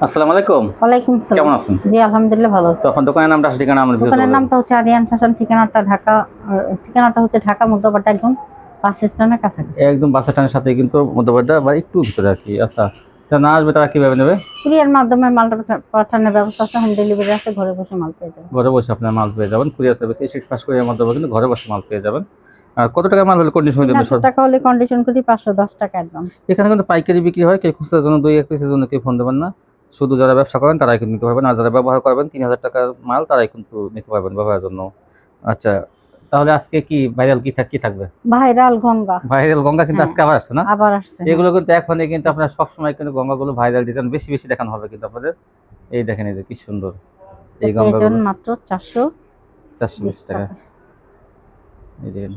আসসালামু আলাইকুম। ওয়ালাইকুম আসসালাম। কেমন আছেন? জি আলহামদুলিল্লাহ ভালো আছি। তো আপনার দোকানের নামটা ঠিকানা আমাদের দোকানের নামটা হচ্ছে আরিয়ান ফ্যাশন, ঠিকানাটা ঢাকা, ঠিকানাটা হচ্ছে ঢাকা মধ্যপাড়া, একদম বাস স্ট্যান্ডের কাছাকাছি। একদম বাস স্ট্যান্ডের সাথে কিন্তু মধ্যবাড্ডা বা একটু ভিতরে আর কি। আচ্ছা, যারা না আসবে তারা কিভাবে নেবে? কুরিয়ার মাধ্যমে মালটা পাঠানোর ব্যবস্থা আছে, হোম ডেলিভারি আছে, ঘরে বসে মাল পেয়ে যাবেন। ঘরে বসে আপনার মাল পেয়ে যাবেন। কুরিয়ার সার্ভিস এসে পাস কুরিয়ার মাধ্যমে কিন্তু ঘরে বসে মাল পেয়ে যাবেন। আর কত টাকা মাল হলে কন্ডিশন দেবে? 3000 টাকা হলে কন্ডিশন করি, 510 টাকা অ্যাডভান্স। এখানে কিন্তু পাইকারি বিক্রি হয়। কেউ খুচরার জন্য 2-1 পিসের জন্য কেউ ফোন দেবেন না। শুধু যারা ব্যবসা করেন তারাই কিন্তু নিতে পারবেন। আর যারা ব্যবহার করবেন 3000 টাকার মাল তারাই কিন্তু নিতে পারবেন ব্যবহারের জন্য। আচ্ছা, তাহলে আজকে কি ভাইরাল কি থাকবে? ভাইরাল গঙ্গা। ভাইরাল গঙ্গা কিন্তু হ্যাঁ, আজকে আবার আসছে না? আবার আসছে। এগুলো কিন্তু এখনই কিন্তু আপনার সবসময় কিন্তু গঙ্গাগুলো ভাইরাল ডিজাইন বেশি বেশি দেখানো হবে কিন্তু আপনাদের। এই দেখেন এই যে কি সুন্দর এই পেয়ে গঙ্গাগুলো। যাবেন মাত্র 420 420 টাকা। টাকা। এই দেখেন,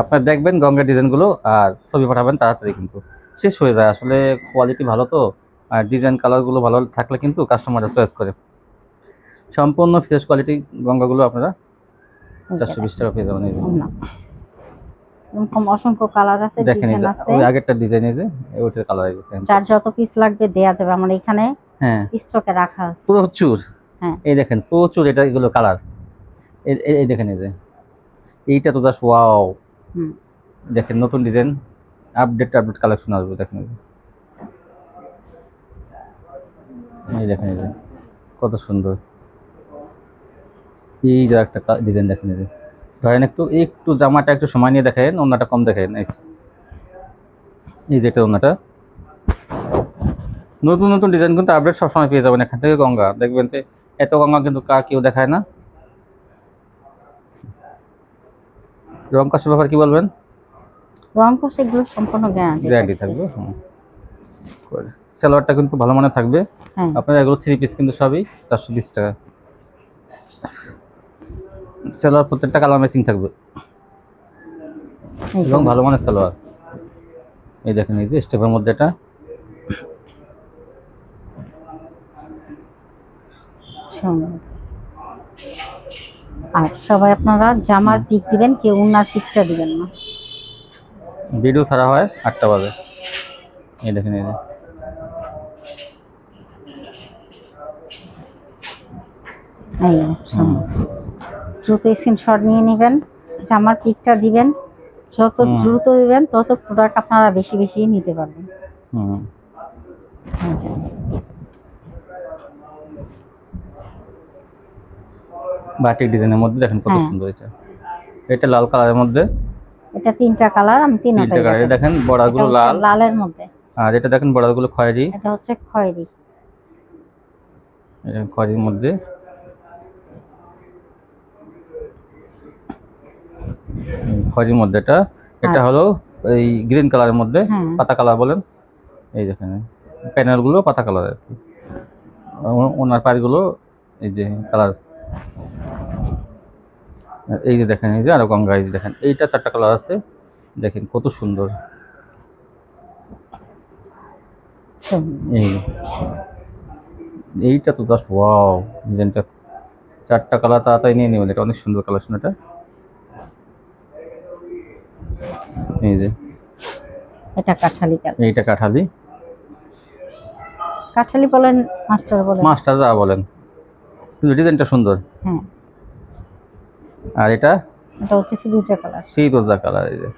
আপনার দেখবেন গঙ্গার ডিজাইনগুলো আর ছবি পাঠাবেন, তাড়াতাড়ি কিন্তু শেষ হয়ে যায়। আসলে কোয়ালিটি ভালো তো, আর ডিজাইন কালারগুলো ভালো থাকলে কিন্তু কাস্টমাররা চয়েস করে। সম্পূর্ণ ফ্রেশ কোয়ালিটি গঙ্গাগুলো আপনারা 420 টাকা পেয়ে যাবেন। এই যে না, এরকম অসংখ্য কালার আছে, দেখেন, এই ডিজাইন যে আছে। ওই আগেরটা ডিজাইন, এই যে ওইটার কালার। যার যত পিস লাগবে দেয়া যাবে, আমার এখানে হ্যাঁ, স্টকে রাখা আছে। প্রচুর। হ্যাঁ, এই দেখেন প্রচুর এটা এগুলো কালার। এই দেখেন, এই যে এইটা তো জাস্ট ওয়াও। দেখেন নতুন ডিজাইন, আপডেট কালেকশন আসবে। দেখেন এই দেখেন, এই যে কত সুন্দর। এই যে একটা ডিজাইন দেখেন, এই যে ধরেন একটু একটু জামাটা একটু সময় নিয়ে দেখেন, ওন্নাটা কম দেখেন। এই যে এটা ওন্নাটা নতুন নতুন ডিজাইন কিন্তু আপডেট সবসময় পেয়ে যাবেন এখান থেকে। গঙ্গা দেখবেন তো, এত গঙ্গা কিন্তু কেউ দেখায় না। রং কষের ব্যাপার কি বলবেন? রং কষ এগুলো সম্পূর্ণ গ্যারান্টি থাকবে। সালোয়ারটা কিন্তু ভালো মানের থাকবে। হ্যাঁ, আপনার এগুলো 3 পিস কিন্তু সবই 420 টাকা। সালোয়ার প্রত্যেকটা কালার ম্যাচিং থাকবে এবং ভালো মানের সালোয়ার। এই দেখেন, এই যে স্টেপের মধ্যে এটা আর সবাই আপনারা জামার পিক দিবেন, কেউ উনার পিকটা দিবেন না। ভিডিও ছাড়া হয় 8টা বাজে। এই দেখেন, এই যে এই দ্রুত স্ক্রিনশট নিয়ে নেবেন, জামার পিকটা দিবেন। যত দ্রুত দিবেন তত প্রোডাক্ট আপনারা বেশি বেশি নিতে পারবেন। বাটিক ডিজাইনের মধ্যে দেখেন কত সুন্দর। এটা লাল কালারের মধ্যে। এটা 3টা কালার, আমি তিনটা কালার। দেখেন বর্ডারগুলো লাল, লালের মধ্যে। আর এটা দেখেন বর্ডারগুলো খয়েরি। এটা হচ্ছে খয়েরি, এটা খয়েরির মধ্যে। খয়েরির মধ্যে এটা হলো এই গ্রিন কালারের মধ্যে, পাতা কালার বলেন। এই দেখেন প্যানেলগুলো পাতা কালার আর কি। ওনার পাড়গুলো এই যে কালার। এই যে দেখেন, এই যে আরো গঙ্গা। এই যে দেখেন এইটা 4টা কালার আছে। দেখেন কত সুন্দর। এইটা তো জাস্ট ওয়াও ডিজাইনটা। 4টা কালার তাড়াতাড়ি নিয়ে নেবেন, এটা অনেক সুন্দর কালেকশন। এটা এই যে এটা কাঠালি কালার। এইটা কাঠালি, কাঠালি বলেন, মাস্টার যা বলেন, কিন্তু ডিজাইনটা সুন্দর। হ্যাঁ, আর এটা হচ্ছে ফিরোজা কালার। ফিরোজা কালার। এই যে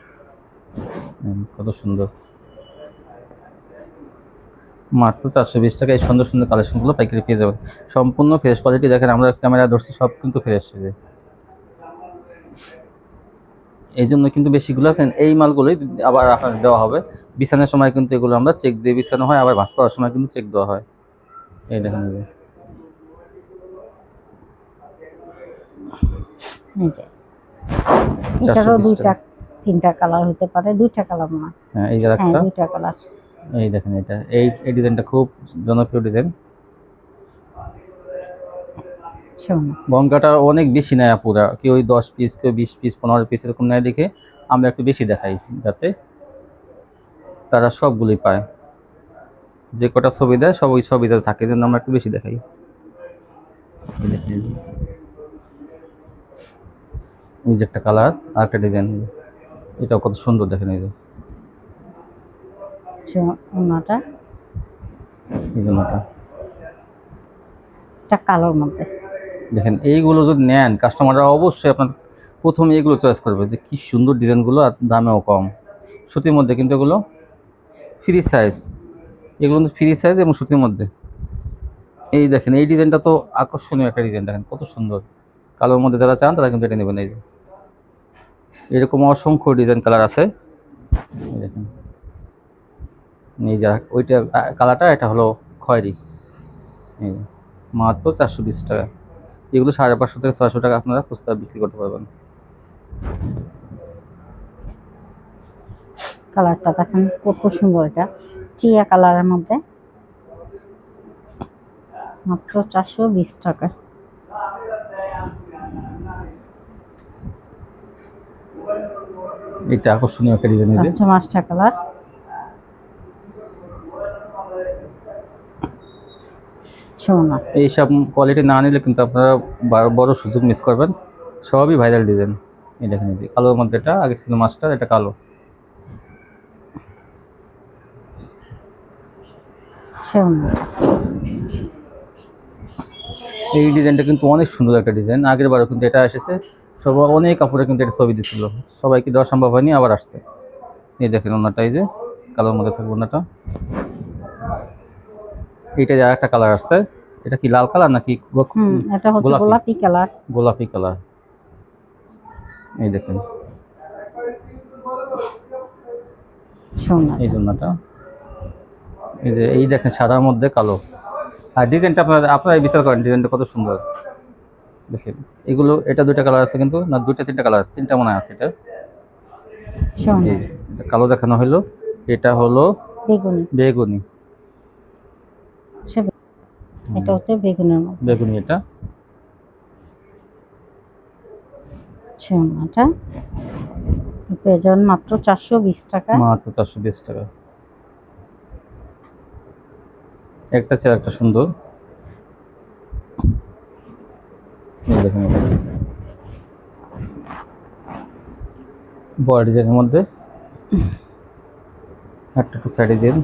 কত সুন্দর। মাত্র 420 টাকা এই সুন্দর সুন্দর কালেকশনগুলো পাইকারি পেয়ে যাবেন। সম্পূর্ণ ফ্রেশ কোয়ালিটি। দেখেন আমরা ক্যামেরা ধরছি, সব কিন্তু ফ্রেশ। এই জন্য কিন্তু বেশিগুলো এই মালগুলোই আবার আপনার দেওয়া হবে। বিছানার সময় কিন্তু এগুলো আমরা চেক দিয়ে বিছানো হয়, আবার ভাঁজ করার সময় কিন্তু চেক দেওয়া হয়। এই দেখেন, এটারও 2টা 3টা কালার হতে পারে, 2টা কালার না। হ্যাঁ, এই যে একটা 2টা কালার। এই দেখেন, এটা এই ডিজাইনটা খুব জনপ্রিয় ডিজাইন। গঙ্গাটা অনেক বেশি নেয় পুরা, কেউ 10 পিস, কেউ 20 পিস, 15 পিস এরকম নেয় দেখে আমরা একটু বেশি দেখাই, যাতে তারা সবগুলোই পায়। যে কটা ছবি দেয় সব ওই ছবি যাতে থাকে, জন্য আমরা একটু বেশি দেখাই। এই যে একটা কালার আর একটা ডিজাইন, এটাও কত সুন্দর। দেখেন এই যে এই জন্যটা এটা কালোর মধ্যে। দেখেন, এইগুলো যদি নেন কাস্টমাররা অবশ্যই আপনার প্রথমে এগুলো চয়েস করবে যে কি সুন্দর ডিজাইনগুলো আর দামেও কম। সুতির মধ্যে কিন্তু এগুলো ফ্রি সাইজ, এগুলো কিন্তু ফ্রি সাইজ এবং সুতির মধ্যে। এই দেখেন, এই ডিজাইনটা তো আকর্ষণীয় একটা ডিজাইন, দেখেন কত সুন্দর। কালোর মধ্যে যারা চান তারা কিন্তু এটা নেবেন। এই যে এরকম অসংখ্য ডিজাইন কালার আছে। এই দেখেন, এই যা ওইটা কালারটা, এটা হলো খয়েরি। এই মাত্র 420 টাকা। এগুলো 550 থেকে 600 টাকা আপনারা খুচরা বিক্রি করতে পারবেন। কালারটা দেখেন কত সুন্দর, এটা টিয়া কালারের মধ্যে, মাত্র 420 টাকা। এটা আকর্ষণীয় একটা ডিজাইন। এই যে আচ্ছা, মাস্টার কালার। সোনা, এইসব কোয়ালিটি না নিলে কিন্তু আপনারা বড় সুযোগ মিস করবেন। সবই ভাইরাল ডিজাইন। এই দেখেন, এই যে কালোর মধ্যে এটা আগে ছিল মাস্টার, এটা কালো। সোনা, এই ডিজাইনটা কিন্তু অনেক সুন্দর একটা ডিজাইন। আগের বারও কিন্তু এটা এসেছে, সবাই অনেক কাপড়ে কিন্তু এটা ছবি দিচ্ছিল, সবাইকে দেওয়া সম্ভব হয়নি, আবার আসছে। এই দেখেন ওনাটা, এই যে কালোর মধ্যে থাকবে ওনাটা। এইটা আর একটা কালার আসছে, এটা কি লাল কালার নাকি এটা হচ্ছে গোলাপি কালার। গোলাপি কালার। এই দেখেন, সোনা, এই জন্যটা। এই যে এই দেখেন সাদার মধ্যে কালো, আর ডিজাইনটা আপনারা বিচার করেন ডিজাইনটা কত সুন্দর। দেখেন এগুলো, এটা দুইটা কালার আছে কিন্তু, না দুইটা তিনটা কালার আছে, তিনটা মনে আছে। এটা সোনা, এই যে এটা কালো দেখানো হলো, এটা হলো বেগুনি। বেগুনি। এটা হচ্ছে বেগুনের মধ্যে। বেগুনি এটা। সোনাটা পেজন মাত্র 420 টাকা। মাত্র 420 টাকা। একটা চেয়ে একটা সুন্দর। এই দেখেন, বড় ডিজাইনের মধ্যে একটা সাইডে দিন।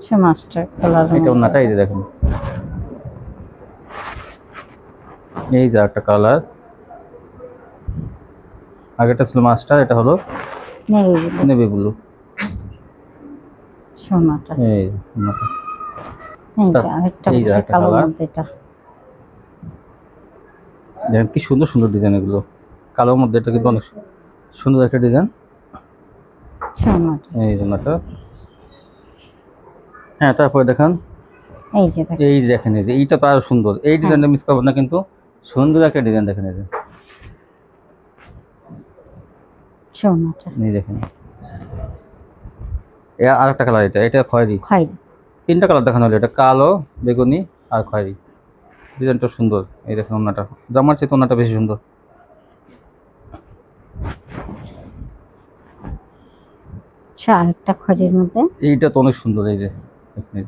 সে মাস্টার কালার। এটা ওনাটা, এই যে দেখেন, এই যে একটা কালার। আগেটা ছিল মাস্টার, এটা হলো নেভি ব্লু। সোনাটা, এই ওনাটা। এই যে আরেকটা এই যে হচ্ছে একটা কালোর কালার। মধ্যে। এটা দেখেন কি সুন্দর সুন্দর ডিজাইন এগুলো। কালোর মধ্যে এটা কিন্তু অনেক সুন্দর একটা ডিজাইন। সোনাটা, এই ওনাটা। হ্যাঁ, তারপরে দেখেন, এই যে দেখেন, এই দেখেন, এই যে এইটা তো আরো সুন্দর। এই ডিজাইনটা মিস করবেন না কিন্তু, সুন্দর একটা ডিজাইন। দেখেন এই যে, সোনাটা, এই দেখেন আর একটা কালার। এটা খয়েরি। খয়েরি। তিনটা কালার দেখানো হলো, এটা কালো, বেগুনি আর খয়েরি। ডিজাইনটা সুন্দর। এই দেখেন ওনাটা, জামার চেয়ে ওনাটা বেশি সুন্দর। আরেকটা খয়েরির মধ্যে। এইটা তো অনেক সুন্দর। এই যে দেখেন,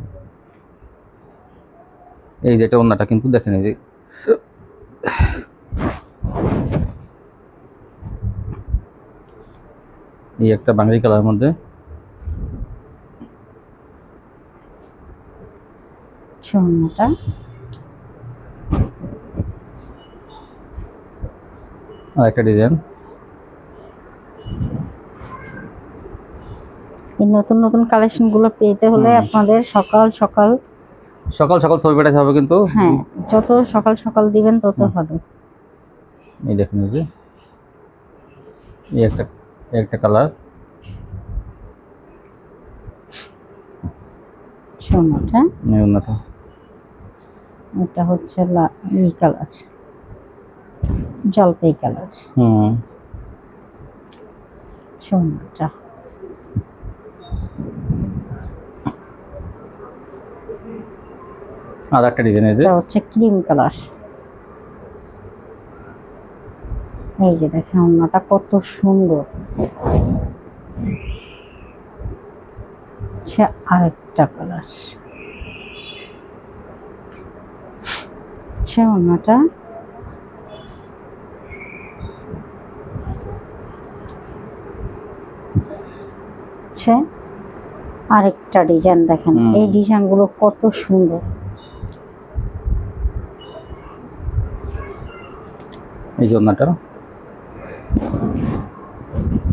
এই যে এটা ওনাটা কিন্তু দেখেন, এই যে এই একটা বাঙালি কালার মধ্যে। সোনাটা, আর একটা ডিজাইন। এই নতুন নতুন কালেকশন গুলো পেতে হলে আপনাদের সকাল সকাল সকাল সকাল ছবি পাঠাতে হবে কিন্তু। হ্যাঁ, যত সকাল সকাল দিবেন তত হবে। এই দেখেন, এই যে এই একটা কালার। সোনাটা, এই ওনাটা। এটা হচ্ছে এই কালার, জলপাই কালার। সোনাটা, আর একটা ডিজাইন। এই যে এটা হচ্ছে ক্রিম কালার। এই যে দেখেন ওনাটা কত সুন্দর। আচ্ছা, আরেকটা কালার। আচ্ছা, ওনাটা আচ্ছা, আরেকটা ডিজাইন দেখেন, হুম। এই ডিজাইন গুলো কত সুন্দর। এই যে ওড়নাটা,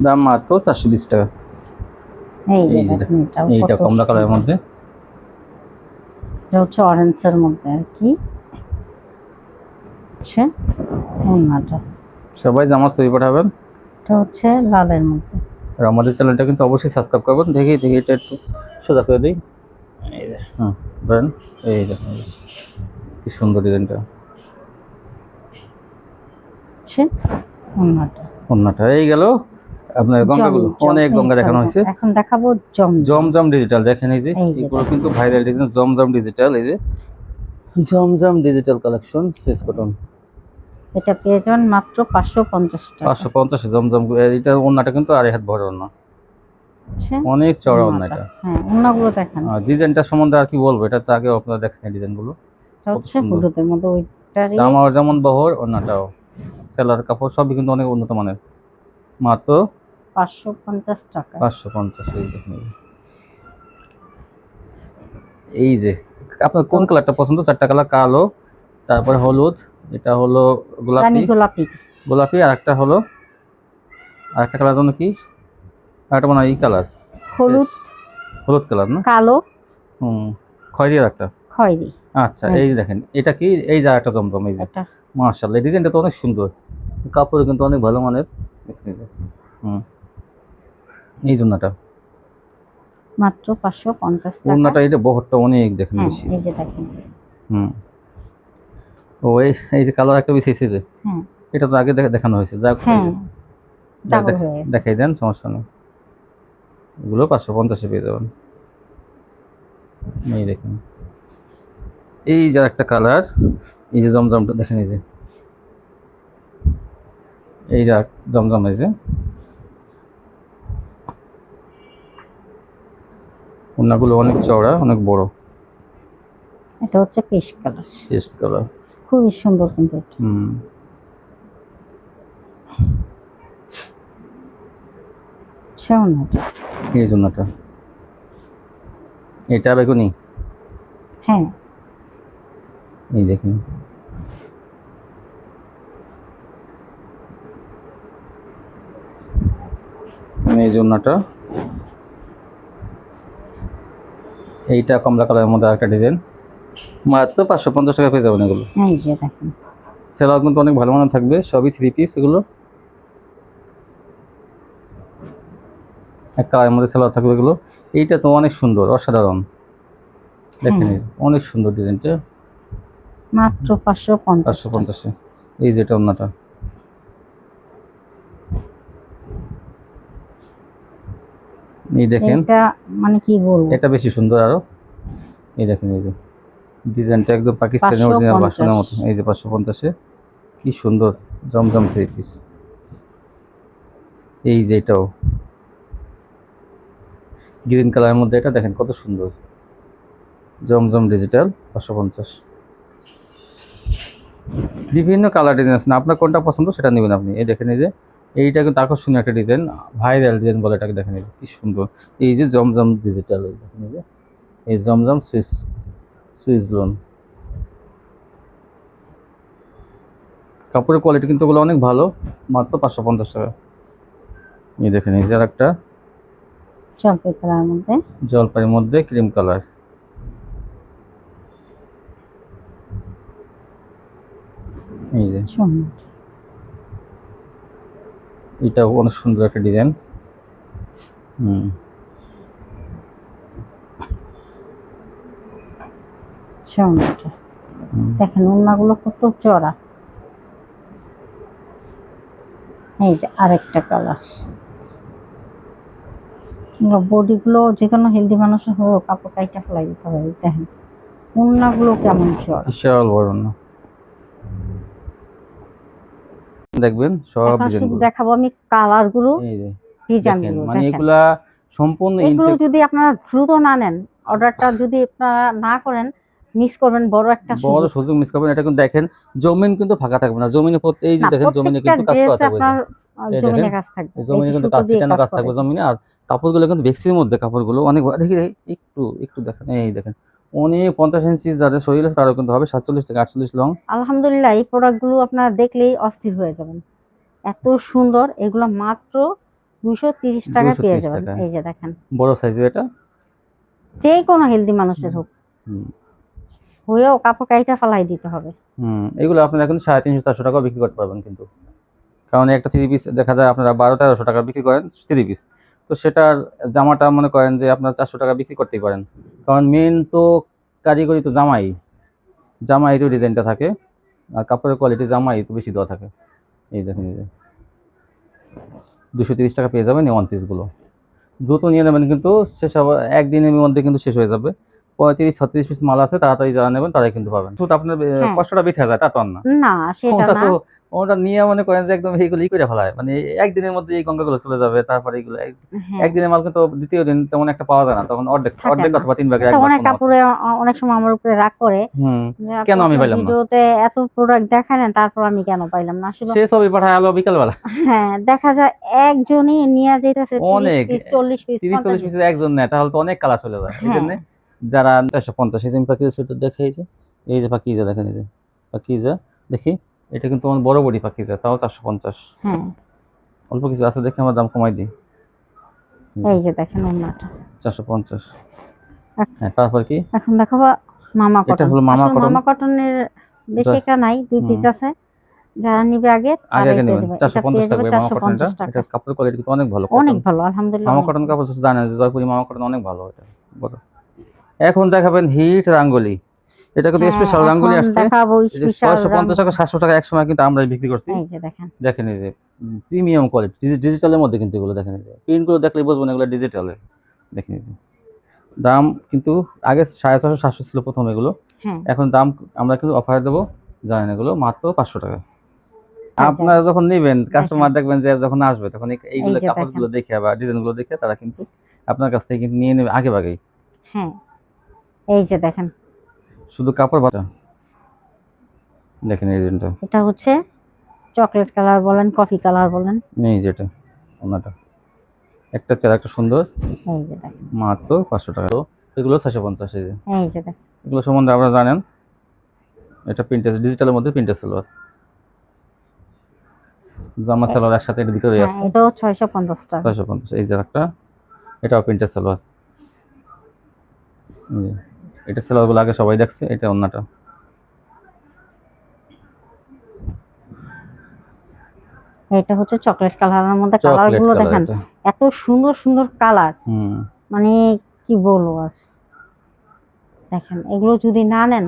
দাম মাত্র 420 টাকা। এই যে এই যে দেখেন, এটাও এইটা কত কমলা কালারের সুন্দর। মধ্যে, এটা হচ্ছে অরেঞ্জের মধ্যে আর কি। আচ্ছা, ওড়নাটা সবাই জামার ছবি পাঠাবেন। এটা হচ্ছে লালের মধ্যে। আর আমাদের চ্যানেলটা কিন্তু অবশ্যই সাবস্ক্রাইব করবেন। দেখি দেখি এটা একটু সোজা করে দিই। এই যে হ্যাঁ, ধরেন এই দেখুন কি সুন্দর ডিজাইনটা। আচ্ছা, ওড়নাটা ওড়নাটা এই গেল আপনার গঙ্গাগুলো, অনেক গঙ্গা দেখানো হয়েছে। এখন দেখাবো জমজম। জমজম ডিজিটাল, দেখেন এই যে এই যে এগুলো কিন্তু ভাইরাল ডিজাইন, জমজম ডিজিটাল। এই যে জমজম ডিজিটাল কালেকশন শেষ কটন, এটা পেয়ে যাবেন মাত্র 550 টাকা। 550 জমজম। এটা ওড়নাটা কিন্তু আড়াই হাত ভর ওড়না, আচ্ছা, অনেক চড়া ওড়না এটা। হ্যাঁ, ওড়নাগুলো দেখেন। আর ডিজাইনটা সম্বন্ধে আর কি বলবো, এটা তো আগে আপনারা দেখছেন ডিজাইনগুলো। এটা হচ্ছে হলুদের মধ্যে, ওইটারই জামার যেমন বহর, ওড়নাটাও, সেলার কাপড় সবই কিন্তু অনেক উন্নত মানের, মাত্র 550 টাকা। 550। এই দেখুন এই যে আপনার কোন কালারটা পছন্দ? 4টা কালার, কালো, তারপরে হলুদ, এটা হলো রানী গোলাপি, গোলাপি, গোলাপি, আর একটা হলো আরেকটা কালার জন্য কি, আরেকটা মনে হয় এই কালার, হলুদ, হলুদ কালার না, কালো, খয়েরি আর একটা। খয়েরি। আচ্ছা এই যে দেখেন এটা কি, এই যে একটা জমজম। এই যে এটা মাশাআল্লাহ, ডিজাইনটা তো অনেক সুন্দর, কাপড় কিন্তু অনেক ভালো মানের। এই যে এই জন্যটা মাত্র 550 টাকা। ওড়নাটা, এটা বহরটা অনেক দেখেন হ্যাঁ, বেশি। এই যে দেখেন। হুম, ও এই যে কালার একটা বেশি এসেছে, হ্যাঁ, এটা তো আগে দেখানো হয়েছে। যাক হ্যাঁ, ডাবল হয়ে গেছে। দেখাই দেন, সমস্যা নেই। এগুলো 550 পেয়ে যাবেন। এই দেখুন এই যে একটা কালার, এই যে জমজমটা দেখেন, এই যে এই যে জমজম, এই যে ওড়নাগুলো অনেক চওড়া, অনেক বড়। এটা হচ্ছে পেস্ট কালার, পেস্ট কালার, খুবই সুন্দর কিন্তু এটা। ওড়নাটা, এই জন্যটা, এটা বেগুনি। হ্যাঁ, এই দেখুন এই জন্যটা, এইটা কমলা কালারের মধ্যে আরেকটা ডিজাইন, মাত্র 550 টাকা পেয়ে যাবেন এগুলো। এই যে দেখেন। সেলার কিন্তু অনেক ভালো মানের থাকবে, সবই 3 পিস এগুলো। এক কালারের মধ্যে সেলার থাকবে এগুলো। এইটা তো অনেক সুন্দর, অসাধারণ, দেখেন অনেক সুন্দর ডিজাইনটা, মাত্র 550 550। এই যে এটা ওড়নাটা, এই দেখেন এটা মানে কি বলবো, এটা বেশি সুন্দর আরো। এই দেখেন এই যে ডিজাইনটা একদম পাকিস্তানি অরিজিনাল ভার্সনের মতো। এই যে 550-এ কি সুন্দর জমজম 3 পিস। এই যে এটাও গ্রিন কালারের মধ্যে, এটা দেখেন কত সুন্দর, জমজম ডিজিটাল 550। বিভিন্ন কালার ডিজাইন আছে, আপনার কোনটা পছন্দ সেটা নেবেন আপনি। এই দেখেন এই যে এইটা কিন্তু আকর্ষণীয় একটা ডিজাইন, ভাইরাল ডিজাইন বলে এটাকে। দেখেন কি সুন্দর, এই যে জমজম ডিজিটাল, এই দেখেন এই যে এই জমজম সুইস লোন। কাপড়ের কোয়ালিটি কিন্তু ওগুলো অনেক ভালো, মাত্র 550 টাকা। এই দেখেন এই যে একটা জলপাই কালারের মধ্যে, জলপাইয়ের মধ্যে ক্রিম কালার। এই যে এটা অনেক সুন্দর একটা ডিজাইন। দেখেন ওড়নাগুলো কত চড়া। এই যে আরেকটা কালার, বডিগুলো যে কোনো হেলদি মানুষের হোক কাপড় কাইটা ফেলাই দিতে হবে। দেখেন ওড়নাগুলো কেমন চড়া, বিশাল বড় না, দেখবেন সব ডিজাইনগুলো দেখাবো আমি কালার গুলো, এই যে ডিজাইনগুলো। মানে এগুলা সম্পূর্ণ এগুলো যদি আপনারা দ্রুত না নেন, অর্ডারটা যদি আপনারা না করেন, মিস করবেন বড় একটা বড় সুযোগ। সুযোগ মিস করবেন। এটা কিন্তু দেখেন জমিন কিন্তু ফাঁকা থাকবে না, জমিনে এই যে না, দেখেন জমিনে প্রত্যেকটা কিন্তু কাজ করা ড্রেসে থাকবে। আপনার এই দেখেন জমিনে কাজ থাকবে, এই এই জমিনে যে কিন্তু সুতো কাজ দিয়ে ছিটানো কাজ কাজ থাকবে করেছে। জমিনে। আর কাপড়গুলো কিন্তু বেক্সির মধ্যে, কাপড়গুলো অনেক দেখি একটু একটু দেখেন, এই দেখেন অনেক 50 ইঞ্চি যাদের শরীর আছে তারও কিন্তু হবে 47 থেকে 48 লং। আলহামদুলিল্লাহ, এই প্রোডাক্টগুলো আপনারা দেখলেই অস্থির হয়ে যাবেন, এত সুন্দর। এগুলো মাত্র 230 টাকায় পেয়ে 230 যাবেন। টাকায় এই যে দেখেন, বড় সাইজের এটা। যে কোনো হেলদি মানুষের হোক, হুম হয়েও কাপড় কাইটা ফালাই দিতে হবে। এগুলো আপনারা এখন 350-400 টাকাও বিক্রি করতে পারবেন কিন্তু, কারণ একটা 3 পিস দেখা যায় আপনারা 1200-1300 টাকা বিক্রি করেন 3 পিস, তো সেটার জামাটা মনে করেন যে আপনারা 400 টাকা বিক্রি করতেই পারেন, কারণ মেন তো কারিগরি তো জামাই তো ডিজাইনটা থাকে, আর কাপড়ের কোয়ালিটি জামাই তো বেশি দেওয়া থাকে। এই দেখেন এই যে 230 টাকা পেয়ে যাবেন এই ওয়ান পিসগুলো। দ্রুত নিয়ে নেবেন কিন্তু শেষ হবে একদিনের মধ্যে, কিন্তু শেষ হয়ে যাবে। 35-36 পিস মাল আছে, তাড়াতাড়ি যারা নেবেন তারাই কিন্তু পাবেন। শুধু আপনার হ্যাঁ, কষ্টটা বেঁচে যায় তা তো আর না। না সেটা ওটা না। তো ওটা নিয়ে মনে করেন যে একদম এইগুলো করে ফেলায়, মানে একদিনের মধ্যে এই গঙ্গাগুলো চলে যাবে, তারপরে এইগুলো হ্যাঁ, একদিনের মাল কিন্তু দ্বিতীয় দিন তেমন একটা পাওয়া যায় না, তখন অর্ধেক থাকে অর্ধেক না। অথবা 3 ভাগের এটা 1 ভাগ অনেক কোনো আছে। কাপড়ে অনেক সময় আমার উপরে রাগ করে হুম যে আপু কেন আমি আপনার পাইলাম না, ভিডিওতে এত প্রোডাক্ট দেখালেন, তারপর আমি কেন পাইলাম না আসলে। সে ছবি পাঠায় আলো বিকালবেলা। হ্যাঁ, দেখা যায় একজনই নিয়ে যাইতেছে 30 অনেক পিস 40 পিস 30-40 50 পিস। পিসের একজন নেয় তাহলে তো অনেক কালার চলে যায়, এই হ্যাঁ, জন্য যারা 450 এই যে পাখি সেটা দেখে, এই যে পাখি দেখেন, এই যে পাখি দেখি, এটা কিন্তু আমার বড় বড়ি পাখি তাও 450। হ্যাঁ, অল্প কিছু আছে দেখে আমার দাম কমাই দিই। এই যে দেখেন ওন্নাটা। 450। হ্যাঁ তারপর কি, এখন দেখাবো মামা এটা কটন। হলো মামা আসলে কটন। মামা কটনের বেশি একটা নাই, 2 পিস আছে। যারা নিবে আগে আগে তারাই আগে পেয়ে নেবেন, যাবে। এটা 450 পেয়ে টাকা যাবে মামা কটনটা। 450 টাকা। এটা কাপড়ের কোয়ালিটি কিন্তু অনেক ভালো, অনেক কটন ভালো, আলহামদুলিল্লাহ মামা অনেক কটন ভালো। কাপড় জানেন যে জয়পুরি মামা কটন অনেক ভালো, এটা বলো। এখন দেখাবেন হিট রাঙ্গুলি, এটা কিন্তু হ্যাঁ, স্পেশাল রাঙ্গুলি এখন আসছে। দেখাবো এই যে স্পেশাল 650 টাকা 700 টাকা এক সময় কিন্তু আমরা বিক্রি করছি। এই যে দেখেন, দেখেন এই যে প্রিমিয়াম কোয়ালিটি, ডিজিটালের মধ্যে কিন্তু এগুলো দেখেন, এই যে প্রিন্টগুলো দেখলেই বুঝবেন এগুলো ডিজিটালের। দেখেন এই যে দাম কিন্তু আগে 650-700 ছিল প্রথম এগুলো, হ্যাঁ এখন দাম আমরা কিন্তু অফারে দেবো, জানেন এগুলো মাত্র 500 টাকা। হয়ে যাবে। আপনারা যখন নেবেন দেখেন, কাস্টমার দেখবেন যে যখন আসবে তখন এই এইগুলো যে দেখেন, কাপড়গুলো দেখে বা ডিজাইনগুলো দেখে তারা কিন্তু আপনার কাছ থেকে কিন্তু নিয়ে নেবে আগে ভাগেই। হ্যাঁ এই যে দেখেন, শুধু কাপড় বাটা দেখেন এই ডিজাইনটা, এটা হচ্ছে চকলেট কালার বলেন, কফি কালার বলেন। এই যেটা ওনাটা একটা চেহারা একটা সুন্দর, এই যে দেখেন, মাত্র 500 টাকা। তো এগুলো 650। এই যে এই যে দেখেন, এগুলো সম্বন্ধে আপনারা জানেন, এটা প্রিন্টেড ডিজিটালের মধ্যে প্রিন্টেড সালোয়ার, জামা সালোয়ার একসাথে এর ভিতরেই হ্যাঁ আছে। এটাও 650 টাকা। 650। এই যে একটা, এটাও প্রিন্টেড সালোয়ার, এটা সালোয়ারগুলো আগে সবাই দেখছে। এটা ওন্নাটা, এটা হচ্ছে চকলেট কালারের মধ্যে, কালার চকলেট গুলো কালার দেখেন এটা। এত সুন্দর সুন্দর কালার, হুম মানে কি বলবো আর। দেখেন এগুলো যদি না নেন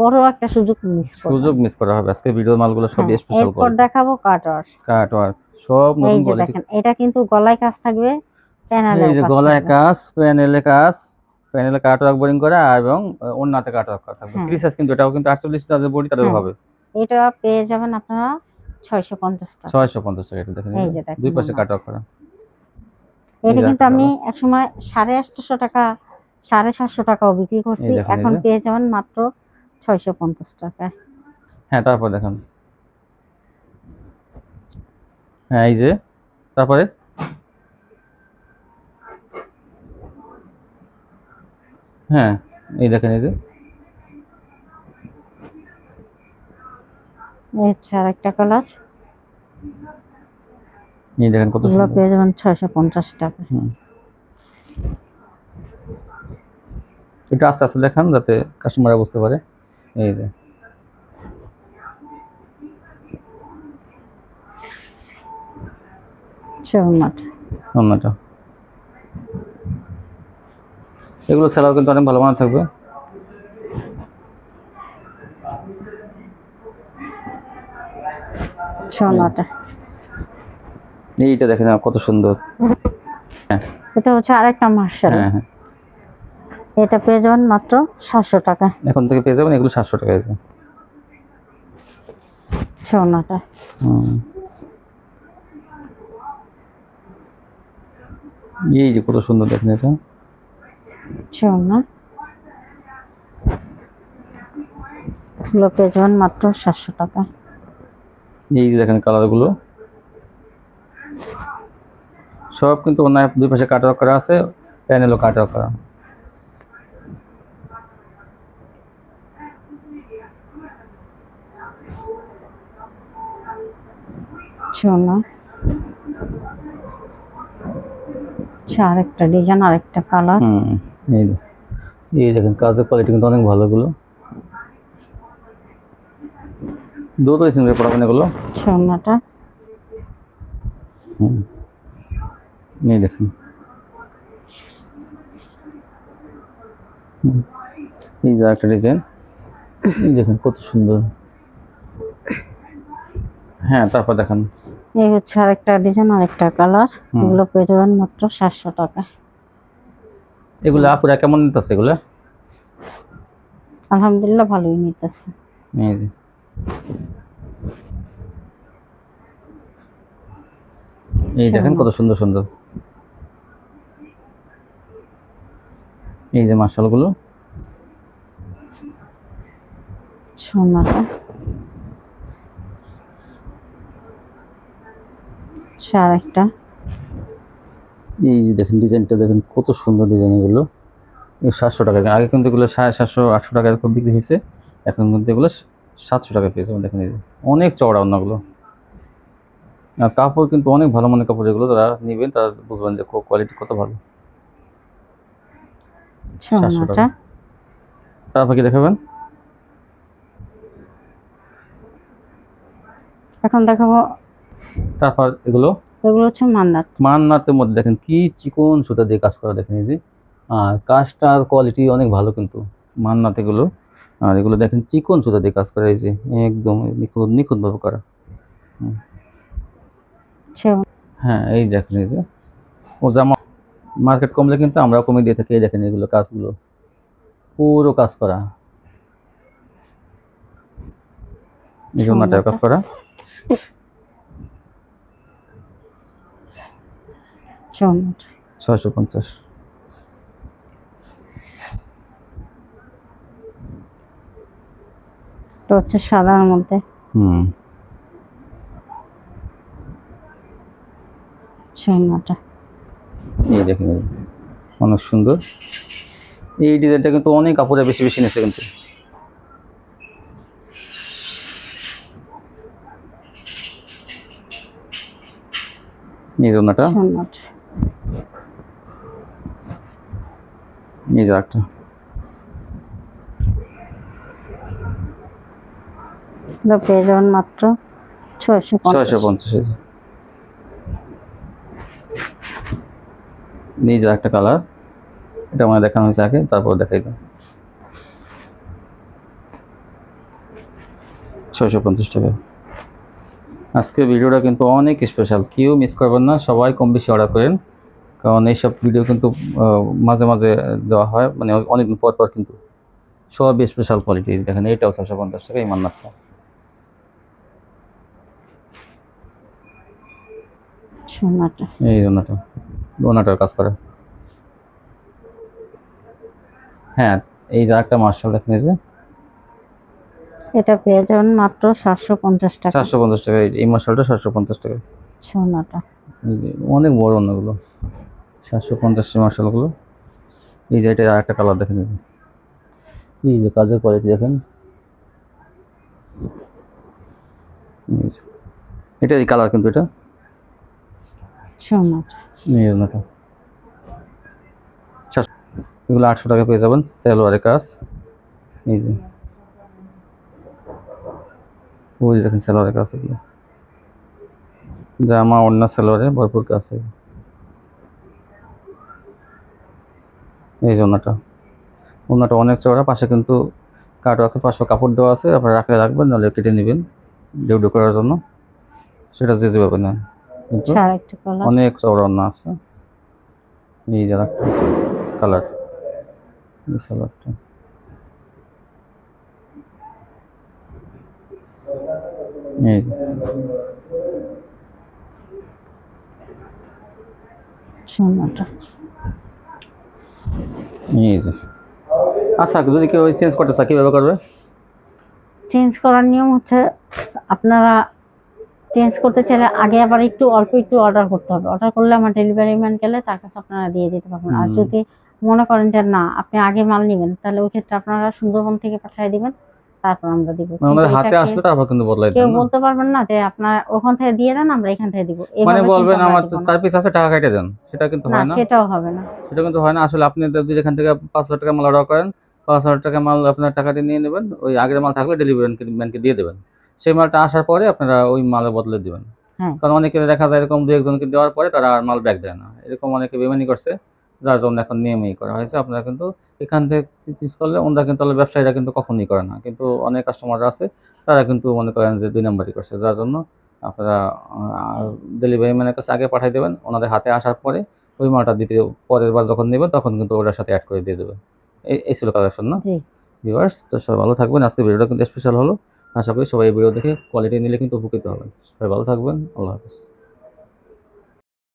বড় একটা সুযোগ মিস সুযোগ করবেন। মিস করা হবে। আজকে ভিডিওর মালগুলো সব হ্যাঁ, স্পেশাল এরপর কোয়ালিটি, দেখাবো কাটওয়ার্ক। কাটওয়ার্ক সব এই নতুন যে কোয়ালিটি। দেখেন, এটা কিন্তু গলায় কাজ থাকবে, প্যানেলেও এই যে কাজ গলায় থাকবে। কাজ, প্যানেলে কাজ, প্যানেলে কাটওয়ার্ক বোরিং করা এবং ওন্নাতে কাটওয়ার্ক করা থাকবে। হ্যাঁ, ফ্রি সাইজ কিন্তু এটাও কিন্তু 48 যাদের বডি তাদের হ্যাঁ, হবে। এটা পেয়ে যাবেন আপনারা 650 টাকা। 650 টাকা। এটা দেখেন এই যে দেখেন দুই পাশে ওন্নাটা। কাটওয়ার্ক করা। এটা এই যে কিন্তু একটা আমি কালার, একসময় 850 টাকা 750 টাকাও বিক্রি করছি, এই দেখেন এই এখন যে। পেয়ে যাবেন মাত্র 650 টাকা। হ্যাঁ তারপর দেখেন, হ্যাঁ এই যে তারপরে হ্যাঁ এই দেখেন এই যে এই হচ্ছে আরেকটা কালার, এই দেখেন কত এগুলো সুন্দর। পেয়ে যাবেন 650 টাকা। হুম এটা আস্তে আস্তে দেখান যাতে কাস্টমাররা বুঝতে পারে। এই যে ওন্নাটা, এগুলো সেলাও কিন্তু অনেক ভালো মানের থাকবে। সোনাটা, এইটা দেখেন কত সুন্দর। এটা হচ্ছে আরেকটা মার্শাল, হ্যাঁ হ্যাঁ এটা পেয়ে যাবেন মাত্র 700 টাকা। এখন থেকে পেয়ে যাবেন এগুলো 700 টাকা। আছে সোনাটা, এই যে কত সুন্দর দেখেন এটা। সোনা, এগুলো পেয়ে যাবেন মাত্র 700 টাকা। এই যে দেখেন কালারগুলো সব কিন্তু অন্যায় দুই পাশে কাটওয়ার্ক করা আছে, প্যানেলও কাটওয়ার্ক করা। সোনা আরেকটা ডিজাইন, আরেকটা কালার। এই যে, এই দেখেন কাজের কোয়ালিটি কিন্তু অনেক ভালো। এগুলো দুটো সিঙ্গেল পড়াবেন এগুলো। সোনাটা এই দেখেন এই যে একটা ডিজাইন, এই দেখেন কত সুন্দর। হ্যাঁ তারপর দেখেন এই হচ্ছে আরেকটা ডিজাইন, আরেকটা কালার। এগুলো পেয়ে যাবেন মাত্র 700 টাকা। এগুলো আপুরা কেমন নিতেছে এগুলো? আলহামদুলিল্লাহ ভালোই নিতেছে। এই যে এই দেখেন কত সুন্দর সুন্দর এই যে মাশাআল্লাহ সোনাটা আরেকটা। এই যে দেখেন ডিজাইনটা দেখেন কত সুন্দর ডিজাইন। এগুলো 700 টাকা। আগে কিন্তু এগুলো 750 800 টাকা এরকম বিক্রি হয়েছে, এখন কিন্তু এগুলো 700 টাকা পেয়েছে। দেখেন এই যে অনেক চওড়া অন্যগুলো, আর কাপড় কিন্তু অনেক ভালো মানের কাপড়। এগুলো যারা নেবেন তারা বুঝবেন যে কোয়ালিটি কত ভালো। 700 টাকা। তারপর কি দেখাবেন? এখন দেখাবো, তারপর এগুলো হচ্ছে মান্নাতের মধ্যে দেখেন কি চিকন সুতা দিয়ে কাজ করা। দেখেন এই যে, আর কাজটার কোয়ালিটি অনেক ভালো কিন্তু মান্নাত এগুলো। আর এগুলো দেখেন চিকন সুতা দিয়ে কাজ করা, এই যে একদম নিখুঁতভাবে করা। হ্যাঁ এই দেখেন এই যে ও জামা মার্কেট কমলে কিন্তু আমরা কমে দিয়ে থাকি। এই দেখেন এগুলো কাজগুলো পুরো কাজ করা, এই যে ওনাটার কাজ করা। 650। এটা হচ্ছে সাদার মধ্যে। সোনাটা এই দেখেন অনেক সুন্দর। এই ডিজাইনটা কিন্তু অনেক কাপড়ে বেশি বেশি নিচ্ছে কিন্তু। এই জন্যটা এই যে একটা পেয়ে যাবেন মাত্র 650। এই যে একটা কালার, এটা আমার দেখানো হয়েছে আগে, তারপর দেখাই দাও। 650 টাকা। আজকে ভিডিওটা কিন্তু অনেক স্পেশাল, কেউ মিস করবেন না, সবাই কম বেশি অর্ডার করেন, কারণ এইসব ভিডিও কিন্তু মাঝে মাঝে দেওয়া হয়, মানে অনেকদিন পর পর, কিন্তু সবই স্পেশাল কোয়ালিটি। দেখেন এইটাও 650 টাকা। এই মান্নাতটা এই ওনাটার কাজ করে। হ্যাঁ এই যে একটা মার্শাল দেখেন, এই যে এটা পেয়ে যাবেন মাত্র 750 টাকা। 750 টাকা। এই মার্শালটা 750 টাকা। সোনাটা অনেক বড় ওনাগুলো, 750 মার্শালগুলো। এই যে এটা আর একটা কালার দেখেন, এই যে কাজের কোয়ালিটি দেখেন। এটা এই কালার, কিন্তু এটা সোনাটা। এগুলো 800 টাকা পেয়ে যাবেন। সালোয়ারের কাজ, এই যে ওই দেখেন সালোয়ারের কাজ। এগুলো জামা অন্য সালোয়ারে ভরপুর কাজ। এই যে ওনাটা অনেক চওড়া, পাশে কিন্তু কাটওয়ার্কের পাশে কাপড় দেওয়া আছে, আপনারা রাখলে রাখবেন, নাহলে কেটে নেবেন ডিউডু করার জন্য, সেটা যে যেভাবে নেন। কিন্তু অনেক চওড়া অন্য আছে। এই যে একটা কালার, এই সালোয়ারটা। এই যে সোনাটা। এই যে আচ্ছা, যদি কেউ চেঞ্জ করতে চায় কীভাবে করবে? চেঞ্জ করার নিয়ম হচ্ছে আপনারা চেঞ্জ করতে চাইলে আগে আবার অল্প একটু অর্ডার করতে হবে। অর্ডার করলে আমার ডেলিভারি ম্যান গেলে তার কাছে আপনারা দিয়ে দিতে পারবেন। আর হুম। যদি মনে করেন যে না আপনি আগে মাল নেবেন, তাহলে ওই ক্ষেত্রে আপনারা সুন্দরবন থেকে পাঠিয়ে দিবেন, তারপর আমরা দিব। মানে আমাদের কিন্তু হাতে এটাকে আসলে তারপর কিন্তু বদলাই কেউ দেন না? বলতে পারবেন না যে আপনার ওখান থেকে দিয়ে দেন, আমরা এখান থেকে দিব, মানে এভাবে কিন্তু বলবেন আমরা আমার দিব তো না। 4 পিস আছে, টাকা কেটে দেন। সেটা কিন্তু না, হয় না। সেটাও হবে না। সেটা কিন্তু হয় না। আসলে আপনি যদি এখান থেকে 5,000 টাকা মাল অর্ডার করেন, 5,000 টাকা মাল আপনার টাকা দিয়ে নিয়ে নেবেন। ওই আগের মাল থাকলে ডেলিভারি ম্যানকে দিয়ে দেবেন। সেই মালটা আসার পরে আপনারা ওই মালের বদলে দিবেন। হ্যাঁ, কারণ অনেকে দেখা যায় এরকম 2 একজনকে দেওয়ার পরে তারা আর মাল ব্যাক দেয় না। এরকম অনেকে বেইমানি করছে। যার জন্য এখন নিয়মই করা হয়েছে। আপনারা কিন্তু এখান থেকে চিজ করলে ওনারা কিন্তু তাহলে ব্যবসায়ীরা কিন্তু কখনোই করে না। কিন্তু অনেক কাস্টমাররা আছে তারা কিন্তু মনে করেন যে 2 নাম্বারি করছে। যার জন্য আপনারা ডেলিভারি ম্যানের কাছে আগে পাঠায় দেবেন। ওনাদের হাতে আসার পরে ওই মালটা পরের বার যখন নেবেন তখন কিন্তু ওটার সাথে এড করে দিয়ে দেবেন। এই ছিল কালেকশন না? জি। ভিউয়ার্স, তো সবাই ভালো থাকবেন। আজকের ভিডিওটা কিন্তু স্পেশাল হলো। আশা করি সবাই এই ভিডিও দেখে কোয়ালিটি নিলে কিন্তু উপকৃত হবেন। সবাই ভালো থাকবেন। আল্লাহ হাফেজ।